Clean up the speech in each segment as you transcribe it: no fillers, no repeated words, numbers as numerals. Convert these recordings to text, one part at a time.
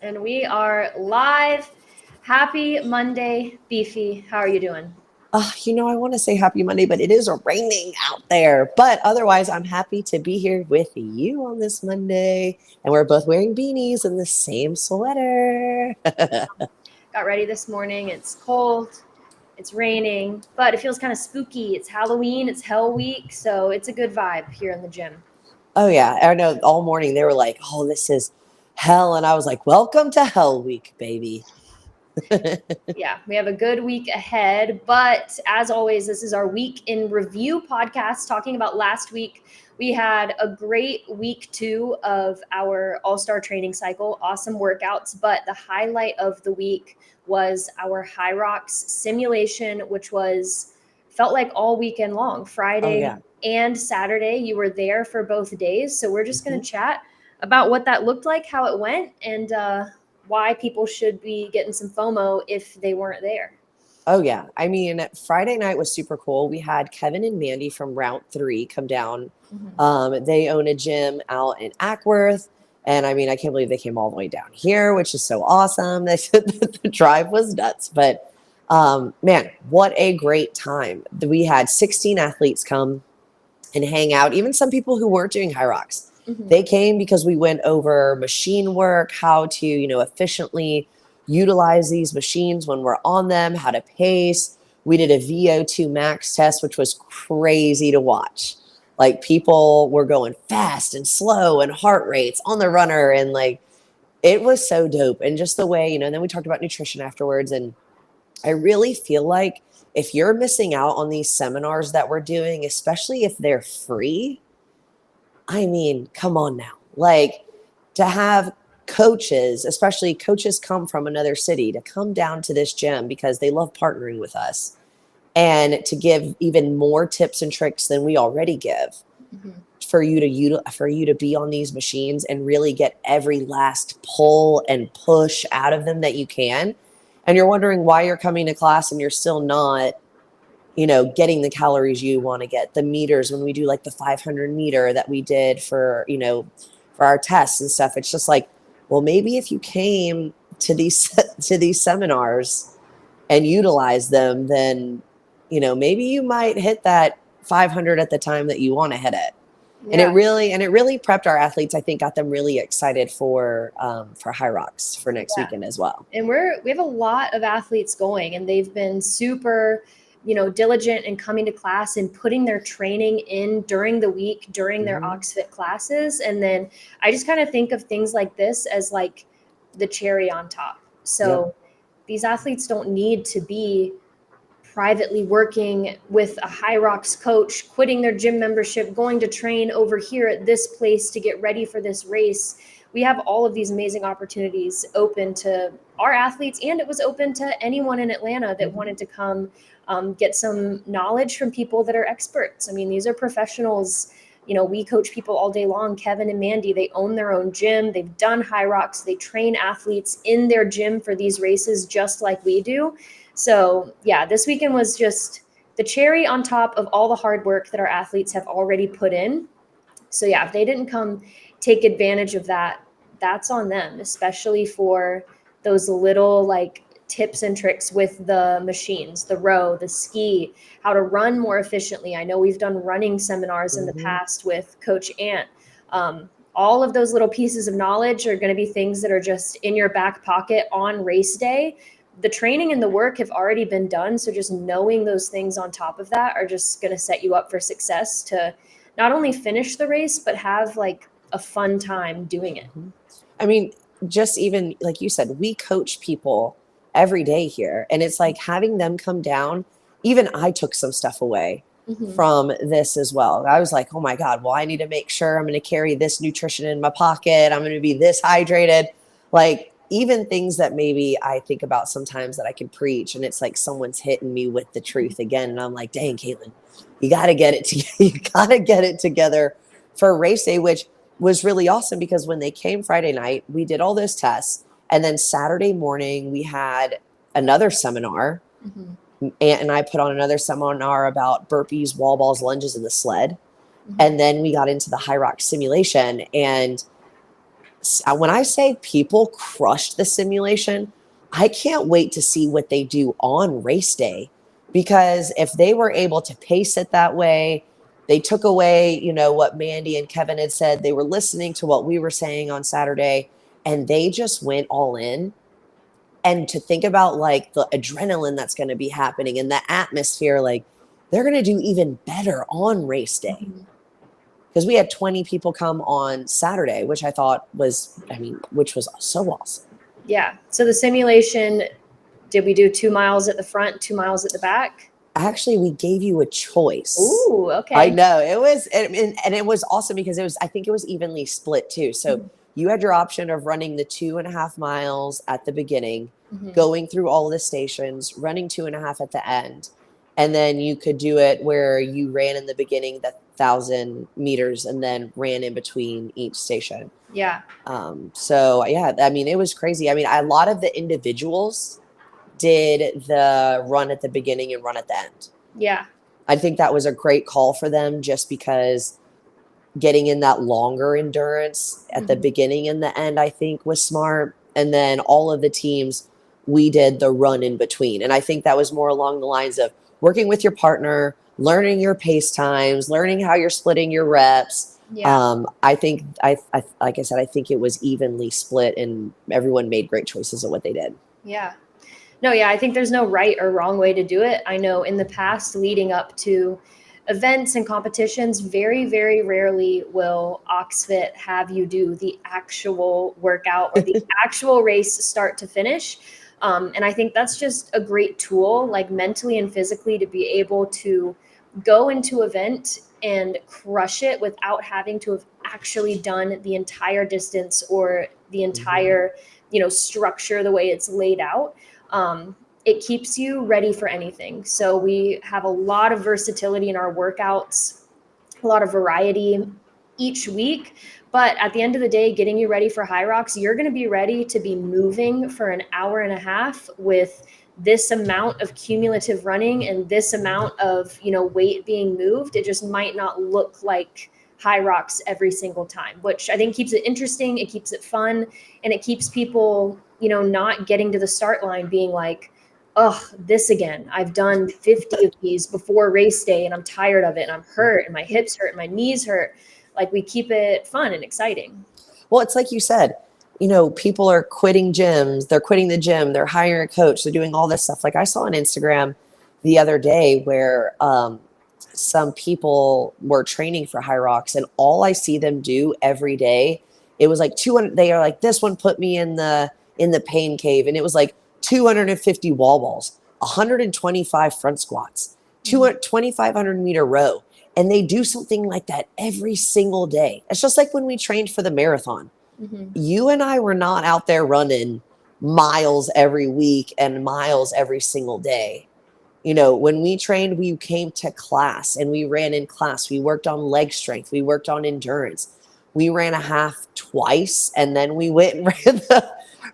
And we are live. Happy Monday, Beefy. How are you doing? I want to say happy Monday, but it is raining out there. But otherwise, I'm happy to be here with you on this Monday. And we're both wearing beanies and the same sweater. Got ready this morning. It's cold, it's raining, but it feels kind of spooky. It's Halloween, it's Hell Week, so it's a good vibe here in the gym. Oh, yeah. I know all morning they were like, oh, this is hell. And I was like, welcome to Hell Week, baby. Yeah, we have a good week ahead. But as always, this is our week in review podcast talking about last week. We had a great week 2 of our all star training cycle, awesome workouts. But the highlight of the week was our HYROX simulation, which was felt like all weekend long, Oh, Friday yeah. and Saturday. You were there for both days. So we're just going Mhm. to chat about what that looked like, how it went, and why people should be getting some FOMO if they weren't there. Oh, yeah. I mean, Friday night was super cool. We had Kevin and Mandy from Route 3 come down. Mhm. They own a gym out in Ackworth. And I mean, I can't believe they came all the way down here, which is so awesome. They said that the drive was nuts. But man, what a great time. We had 16 athletes come and hang out, even some people who weren't doing high rocks. Mhm. They came because we went over machine work, how to, efficiently utilize these machines when we're on them, how to pace. We did a VO2 max test, which was crazy to watch. Like people were going fast and slow and heart rates on the runner. And like, it was so dope. And just the way, then we talked about nutrition afterwards. And I really feel like if you're missing out on these seminars that we're doing, especially if they're free, I mean, come on now. Like to have coaches, especially coaches come from another city to come down to this gym because they love partnering with us and to give even more tips and tricks than we already give Mhm. for you to be on these machines and really get every last pull and push out of them that you can. And you're wondering why you're coming to class and you're still not, getting the calories you want to get. The meters, when we do like the 500 meter that we did for, for our tests and stuff, it's just like, well, maybe if you came to these to these seminars and utilize them, then, maybe you might hit that 500 at the time that you want to hit it. Yeah. And it really prepped our athletes. I think got them really excited for High Rocks for next Yeah. weekend as well. And we have a lot of athletes going, and they've been super, diligent in coming to class and putting their training in during the week, during their Hmm. OxFit classes. And then I just kind of think of things like this as like the cherry on top. Yep. So these athletes don't need to be privately working with a HYROX coach, quitting their gym membership, going to train over here at this place to get ready for this race. We have all of these amazing opportunities open to our athletes, and it was open to anyone in Atlanta that Hmm. wanted to come get some knowledge from people that are experts. I mean, these are professionals. We coach people all day long. Kevin and Mandy, they own their own gym. They've done HYROX. They train athletes in their gym for these races just like we do. So, yeah, this weekend was just the cherry on top of all the hard work that our athletes have already put in. So, yeah, if they didn't come take advantage of that, that's on them, especially for those little like tips and tricks with the machines, the row, the ski, how to run more efficiently. I know we've done running seminars in the Hmm. past with Coach Ant. All of those little pieces of knowledge are going to be things that are just in your back pocket on race day. The training and the work have already been done. So just knowing those things on top of that are just going to set you up for success to not only finish the race, but have like a fun time doing it. Hmm. I mean, just even like you said, we coach people every day here. And it's like having them come down, even I took some stuff away Mm-hmm. from this as well. I was like, oh my God, well, I need to make sure I'm going to carry this nutrition in my pocket. I'm going to be this hydrated. Like, even things that maybe I think about sometimes that I can preach, and it's like someone's hitting me with the truth again. And I'm like, dang, Caitlin, you got to get it together. You got to get it together for race day, which was really awesome because when they came Friday night, we did all those tests. And then Saturday morning, we had another seminar. Mm-hmm. And I put on another seminar about burpees, wall balls, lunges, in the sled. Mm-hmm. And then we got into the HYROX simulation. And when I say people crushed the simulation, I can't wait to see what they do on race day, because if they were able to pace it that way, they took away, what Mandy and Kevin had said. They were listening to what we were saying on Saturday, and they just went all in. And to think about like the adrenaline that's going to be happening and the atmosphere, like they're going to do even better on race day. Mhm. Because we had 20 people come on Saturday, which I thought was, which was so awesome. Yeah. So the simulation, did we do 2 miles at the front, 2 miles at the back? Actually, we gave you a choice. Ooh, okay. I know it was, and it was awesome because I think it was evenly split too. So you had your option of running the 2.5 miles at the beginning, going through all the stations, running 2.5 at the end. And then you could do it where you ran in the beginning, the 1,000 meters, and then ran in between each station. Yeah. So yeah, it was crazy. A lot of the individuals did the run at the beginning and run at the end. Yeah. I think that was a great call for them, just because getting in that longer endurance at the beginning and the end, I think, was smart. And then all of the teams, we did the run in between. And I think that was more along the lines of working with your partner, learning your pace times, learning how you're splitting your reps. Yeah. I think, like I said, I think it was evenly split, and everyone made great choices of what they did. Yeah. No, yeah, I think there's no right or wrong way to do it. I know in the past, leading up to events and competitions, very, very rarely will OxFit have you do the actual workout or the actual race start to finish. And I think that's just a great tool, like mentally and physically, to be able to go into event and crush it without having to have actually done the entire distance or the entire, structure the way it's laid out. It keeps you ready for anything. So we have a lot of versatility in our workouts, a lot of variety each week. But at the end of the day, getting you ready for HYROX, you're going to be ready to be moving for an hour and a half with this amount of cumulative running and this amount of, weight being moved. It just might not look like HYROX every single time, which I think keeps it interesting. It keeps it fun, and it keeps people, not getting to the start line being like, oh, this again. I've done 50 of these before race day and I'm tired of it and I'm hurt and my hips hurt and my knees hurt. Like, we keep it fun and exciting. Well, it's like you said, people are quitting gyms. They're quitting the gym. They're hiring a coach. They're doing all this stuff. Like I saw on Instagram the other day where some people were training for HYROX, and all I see them do every day, it was like 200. They are like, this one put me in the pain cave, and it was like 250 wall balls, 125 front squats, 2,500 meter row. And they do something like that every single day. It's just like when we trained for the marathon. You and I were not out there running miles every week and miles every single day. When we trained, we came to class and we ran in class. We worked on leg strength. We worked on endurance. We ran a half twice, and then we went and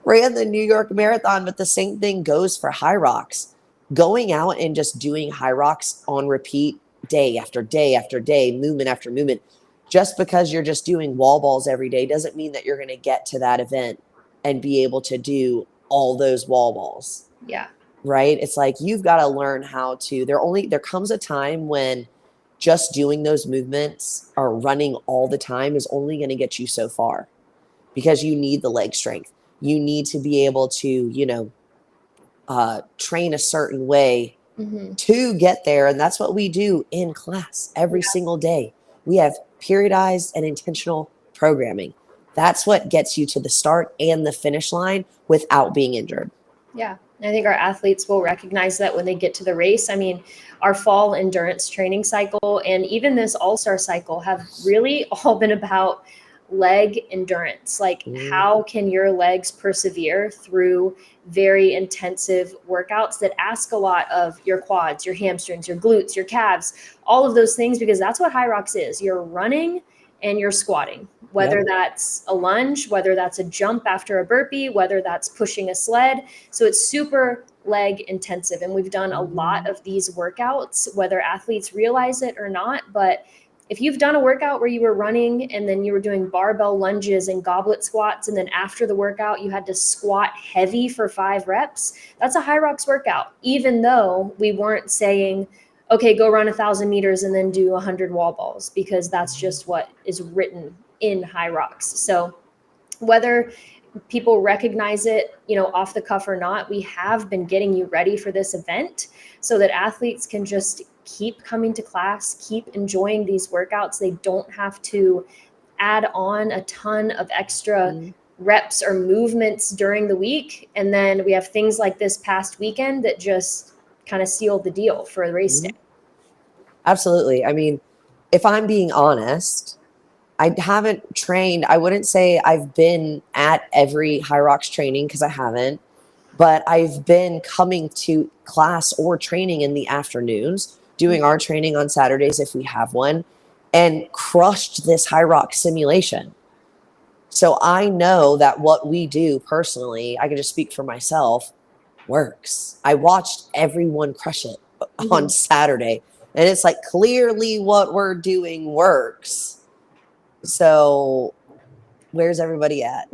ran the New York Marathon. But the same thing goes for HYROX. Going out and just doing HYROX on repeat, day after day after day, movement after movement. Just because you're just doing wall balls every day doesn't mean that you're going to get to that event and be able to do all those wall balls. Yeah. Right? It's like you've got to learn how to. There comes a time when just doing those movements or running all the time is only going to get you so far, because you need the leg strength. You need to be able to, train a certain way to get there. And that's what we do in class every single day. We have periodized and intentional programming. That's what gets you to the start and the finish line without being injured. Yeah. I think our athletes will recognize that when they get to the race. Our fall endurance training cycle and even this all-star cycle have really all been about leg endurance. Like, how can your legs persevere through very intensive workouts that ask a lot of your quads, your hamstrings, your glutes, your calves, all of those things, because that's what HYROX is. You're running and you're squatting, whether that's a lunge, whether that's a jump after a burpee, whether that's pushing a sled. So it's super leg intensive. And we've done a lot of these workouts, whether athletes realize it or not, but if you've done a workout where you were running and then you were doing barbell lunges and goblet squats, and then after the workout you had to squat heavy for 5 reps, that's a HYROX workout, even though we weren't saying, okay, go run 1,000 meters and then do 100 wall balls, because that's just what is written in HYROX. So whether people recognize it, off the cuff or not, we have been getting you ready for this event so that athletes can just keep coming to class, keep enjoying these workouts. They don't have to add on a ton of extra reps or movements during the week. And then we have things like this past weekend that just kind of sealed the deal for the race day. Absolutely. I mean, if I'm being honest, I haven't trained. I wouldn't say I've been at every HYROX training, because I haven't, but I've been coming to class or training in the afternoons, doing our training on Saturdays if we have one, and crushed this HYROX simulation. So I know that what we do personally, I can just speak for myself, works. I watched everyone crush it on Saturday, and it's like, clearly what we're doing works. So where's everybody at?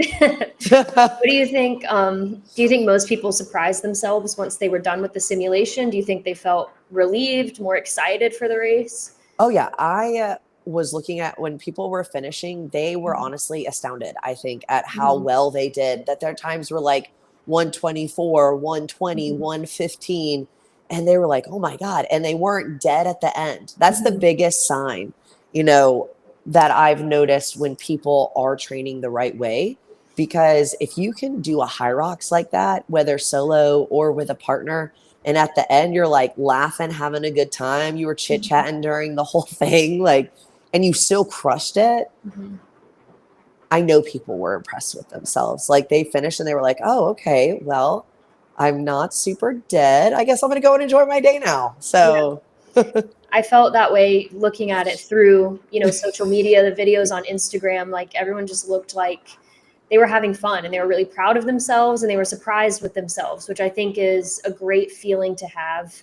What do you think? Do you think most people surprised themselves once they were done with the simulation? Do you think they felt relieved, more excited for the race? Oh yeah, I was looking at when people were finishing, they were honestly astounded, I think, at how well they did, that their times were like 124, 120, 115. And they were like, oh my God. And they weren't dead at the end. That's the biggest sign, that I've noticed when people are training the right way. Because if you can do a HYROX like that, whether solo or with a partner, and at the end you're like laughing, having a good time, you were chit-chatting during the whole thing, and you still crushed it. I know people were impressed with themselves. Like, they finished and they were like, oh, okay, well, I'm not super dead. I guess I'm going to go and enjoy my day now. So I felt that way looking at it through, social media, the videos on Instagram. Like, everyone just looked like they were having fun and they were really proud of themselves and they were surprised with themselves, which I think is a great feeling to have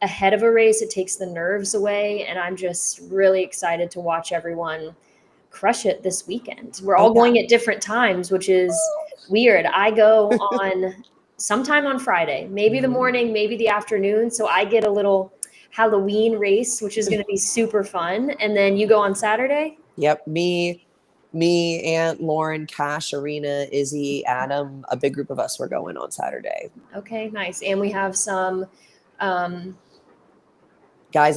ahead of a race. It takes the nerves away. And I'm just really excited to watch everyone crush it this weekend. We're all going at different times, which is weird. I go on sometime on Friday, maybe the morning, maybe the afternoon. So I get a little Halloween race, which is going to be super fun. And then you go on Saturday? Yep. Me, Aunt Lauren, Cash, Arena, Izzy, Adam, a big group of us were going on Saturday. Okay, nice. And we have some guys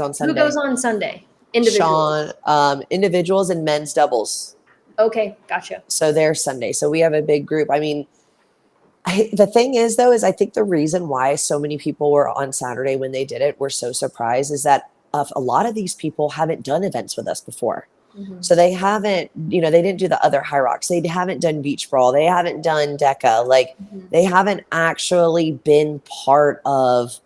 on Sunday. Who goes on Sunday? Individuals. Sean, individuals and men's doubles. Okay, gotcha. So they're Sunday. So we have a big group. I mean, the thing is, though, is I think the reason why so many people were on Saturday when they did it were so surprised is that a lot of these people haven't done events with us before. So they haven't, they didn't do the other HYROX. They haven't done Beach Brawl. They haven't done DECA. Like, they haven't actually been part of,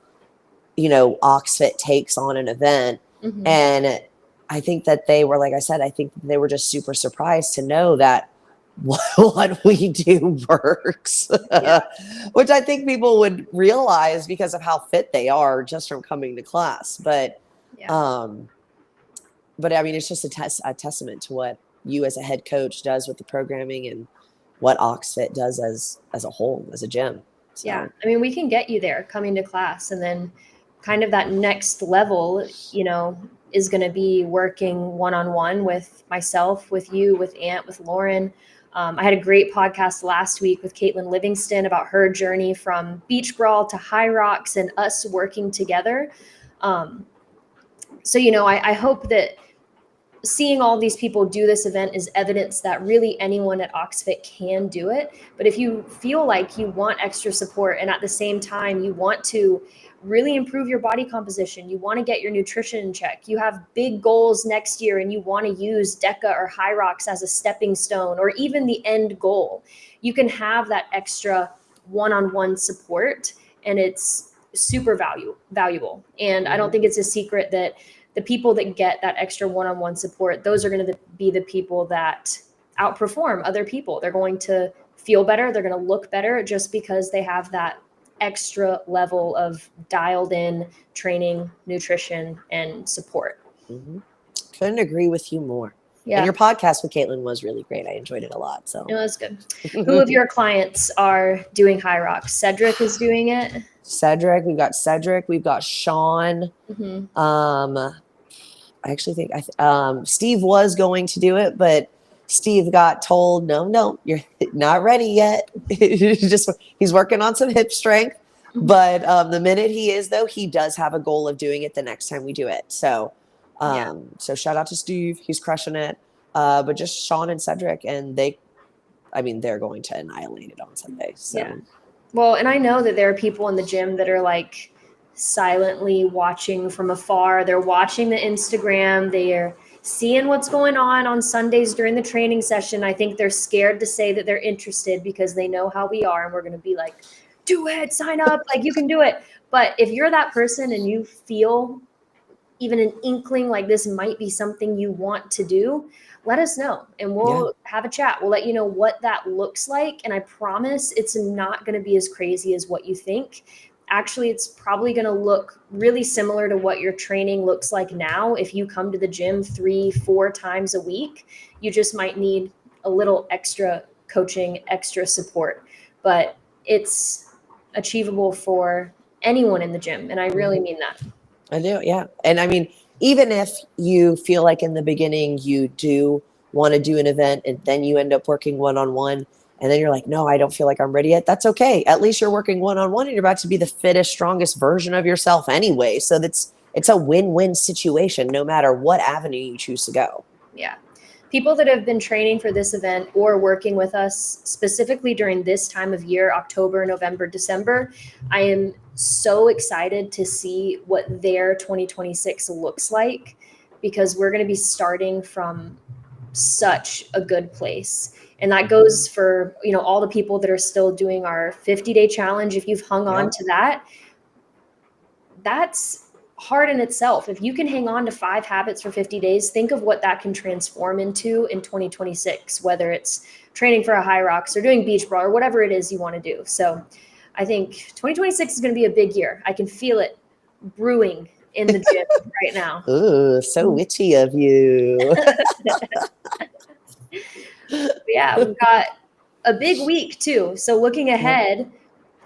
OxFit takes on an event. And I think that they were, like I said, I think they were just super surprised to know that what we do works, which I think people would realize because of how fit they are just from coming to class. But I mean, it's just a testament to what you as a head coach does with the programming and what OxFit does as a whole, as a gym. So. Yeah. I mean, we can get you there coming to class, and then kind of that next level, is going to be working one-on-one with myself, with you, with Ant, with Lauren. I had a great podcast last week with Caitlin Livingston about her journey from Beach Brawl to HYROX and us working together. So, I hope that seeing all these people do this event is evidence that really anyone at OxFit can do it. But if you feel like you want extra support and at the same time you want to really improve your body composition, you want to get your nutrition in check, you have big goals next year and you want to use DECA or HYROX as a stepping stone or even the end goal, you can have that extra one-on-one support, and it's super valuable. And I don't think it's a secret that the people that get that extra one-on-one support, those are going to be the people that outperform other people. They're going to feel better. They're going to look better just because they have that extra level of dialed in training, nutrition, and support. Couldn't agree with you more. Yeah. And your podcast with Caitlin was really great. I enjoyed it a lot. So it was good. Who of your clients are doing HYROX? Cedric is doing it. Cedric, we've got Sean. Mm-hmm. I actually think Steve was going to do it, but Steve got told, no, you're not ready yet. He's working on some hip strength. Mhm. But the minute he is, though, he does have a goal of doing it the next time we do it. So, Yeah. so shout out to Steve. He's crushing it. But just Sean and Cedric, and they're going to annihilate it on Sunday. So. Yeah. Well, and I know that there are people in the gym that are like silently watching from afar. They're watching the Instagram. They're seeing what's going on Sundays during the training session. I think they're scared to say that they're interested because they know how we are, and we're going to be like, do it, sign up, like you can do it. But if you're that person and you feel even an inkling like this might be something you want to do, let us know and we'll have a chat. We'll let you know what that looks like. And I promise it's not going to be as crazy as what you think. Actually, it's probably going to look really similar to what your training looks like now. If you come to the gym 3-4 times a week, you just might need a little extra coaching, extra support, but it's achievable for anyone in the gym. And I really mean that. I do, yeah. And I mean, even if you feel like in the beginning you do want to do an event and then you end up working one-on-one and then you're like, no, I don't feel like I'm ready yet. That's okay. At least you're working one-on-one and you're about to be the fittest, strongest version of yourself anyway. So it's a win-win situation no matter what avenue you choose to go. Yeah. People that have been training for this event or working with us specifically during this time of year, October, November, December, I am so excited to see what their 2026 looks like because we're going to be starting from such a good place. And that goes for, all the people that are still doing our 50-day challenge. If you've hung on to that, that's hard in itself. If you can hang on to 5 habits for 50 days, think of what that can transform into in 2026, whether it's training for a HYROX or doing beach brawl or whatever it is you want to do. So I think 2026 is going to be a big year. I can feel it brewing in the gym right now. Ooh, so witchy of you. Yeah, we've got a big week too. So looking ahead,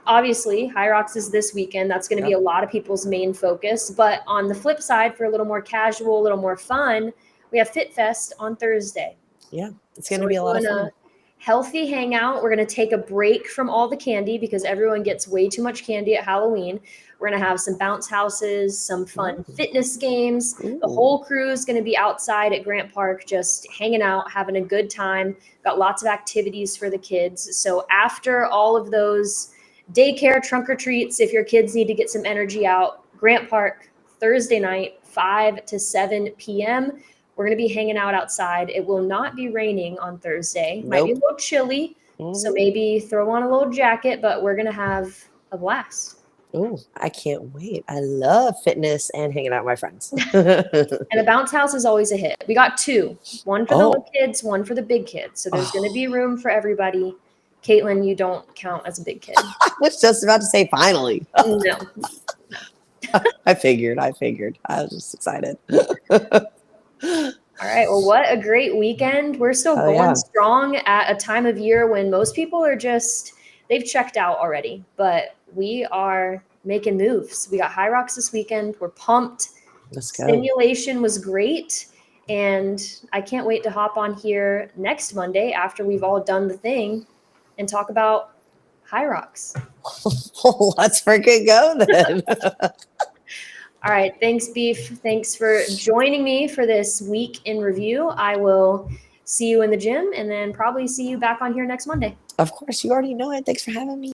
obviously, HYROX is this weekend. That's going to be a lot of people's main focus. But on the flip side, for a little more casual, a little more fun, we have Fit Fest on Thursday. Yeah, it's going to be a lot of fun. Healthy hangout. We're going to take a break from all the candy because everyone gets way too much candy at Halloween. We're going to have some bounce houses, some fun fitness games. The whole crew is going to be outside at Grant Park, just hanging out, having a good time. Got lots of activities for the kids. So after all of those daycare trunk or treats, if your kids need to get some energy out, Grant Park, Thursday night, 5 to 7 p.m. We're going to be hanging out outside. It will not be raining on Thursday. Might be a little chilly, so maybe throw on a little jacket, but we're going to have a blast. Oh, I can't wait. I love fitness and hanging out with my friends. And the bounce house is always a hit. We got 2, one for the little kids, one for the big kids. So there's going to be room for everybody. Caitlin, you don't count as a big kid. I was just about to say finally. No. I figured. I was just excited. All right. Well, what a great weekend. We're still going strong at a time of year when most people are they've checked out already, but we are making moves. We got HYROX this weekend. We're pumped. Let's go. Simulation was great. And I can't wait to hop on here next Monday after we've all done the thing and talk about HYROX. Let's freaking go then. All right. Thanks, Beef. Thanks for joining me for this week in review. I will see you in the gym and then probably see you back on here next Monday. Of course, you already know it. Thanks for having me.